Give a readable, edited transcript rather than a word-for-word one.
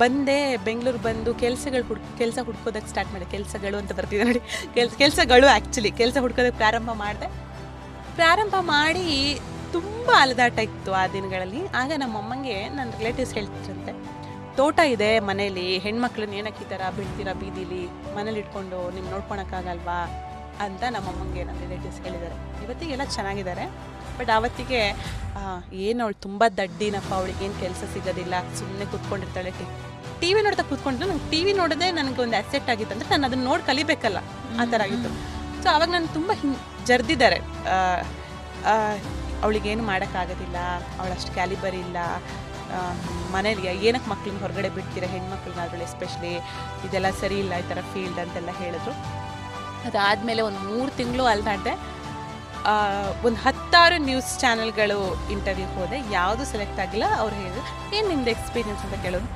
ಬಂದೆ ಬೆಂಗಳೂರು ಬಂದು ಕೆಲಸ ಹುಡ್ಕೋದಕ್ಕೆ ಸ್ಟಾರ್ಟ್ ಮಾಡಿದೆ. ಕೆಲಸಗಳು ಅಂತ ಬರ್ತಿದೆ ನೋಡಿ, ಕೆಲಸಗಳು ಆ್ಯಕ್ಚುಲಿ ಕೆಲಸ ಹುಡ್ಕೋದಕ್ಕೆ ಪ್ರಾರಂಭ ಮಾಡಿ ತುಂಬ ಅಲೆದಾಟ ಇತ್ತು ಆ ದಿನಗಳಲ್ಲಿ. ಆಗ ನಮ್ಮಮ್ಮಂಗೆ ನನ್ನ ರಿಲೇಟಿವ್ಸ್ ಹೇಳ್ತಿದ್ರಂತೆ, ತೋಟ ಇದೆ ಮನೇಲಿ, ಹೆಣ್ಮಕ್ಳನ್ನ ಏನಕ್ಕೆ ಈ ಥರ ಬಿಡ್ತೀರಾ ಬೀದಿಲಿ, ಮನೇಲಿ ಇಟ್ಕೊಂಡು ನಿಮ್ಗೆ ನೋಡ್ಕೊಳಕ್ಕಾಗಲ್ವಾ ಅಂತ ನಮ್ಮಮ್ಮಂಗೆ ನನ್ನ ರಿಲೇಟಿವ್ಸ್ ಹೇಳಿದ್ದಾರೆ. ಇವತ್ತಿಗೆಲ್ಲ ಚೆನ್ನಾಗಿದ್ದಾರೆ. ಬಟ್ ಆವತ್ತಿಗೆ ಏನು ಅವಳು ತುಂಬ ದಡ್ಡಿನಪ್ಪ, ಅವಳಿಗೆ ಏನು ಕೆಲಸ ಸಿಗೋದಿಲ್ಲ, ಸುಮ್ಮನೆ ಕೂತ್ಕೊಂಡಿರ್ತಾಳೆ, ಟಿ ವಿ ನೋಡ್ತಾ ಕೂತ್ಕೊಂಡಿದ್ದು. ನಂಗೆ ಟಿ ವಿ ನೋಡೋದೇ ನನಗೊಂದು ಅಸೆಟ್ ಆಗಿತ್ತು, ಅಂದರೆ ನಾನು ಅದನ್ನು ನೋಡಿ ಕಲಿಬೇಕಲ್ಲ, ಆ ಥರ ಆಗಿತ್ತು. ಸೊ ಆವಾಗ ನಾನು ತುಂಬ ಜರ್ದಿದ್ದಾರೆ, ಅವಳಿಗೇನು ಮಾಡೋಕ್ಕಾಗೋದಿಲ್ಲ, ಅವಳಷ್ಟು ಕ್ಯಾಲಿಬರ್ ಇಲ್ಲ, ಮನೇಲಿ ಏನಕ್ಕೆ ಮಕ್ಳನ್ನ ಹೊರಗಡೆ ಬಿಡ್ತೀರಾ, ಹೆಣ್ಮಕ್ಳನ್ನ ಅದರಲ್ಲಿ ಎಸ್ಪೆಷಲಿ, ಇದೆಲ್ಲ ಸರಿ ಇಲ್ಲ ಈ ಥರ ಫೀಲ್ಡ್ ಅಂತೆಲ್ಲ ಹೇಳಿದ್ರು. ಅದಾದಮೇಲೆ ಒಂದು 3 ತಿಂಗಳು ಅಲ್ದಾಡಿದೆ. ಒಂದು 10 ನ್ಯೂಸ್ ಚಾನೆಲ್ಗಳು ಇಂಟರ್ವ್ಯೂ ಹೋದೆ, ಯಾವುದು ಸೆಲೆಕ್ಟ್ ಆಗಿಲ್ಲ. ಅವ್ರು ಹೇಳಿದ್ರು, ಏನು ನಿಮ್ಮದು ಎಕ್ಸ್ಪೀರಿಯನ್ಸ್ ಅಂತ ಕೇಳೋದು.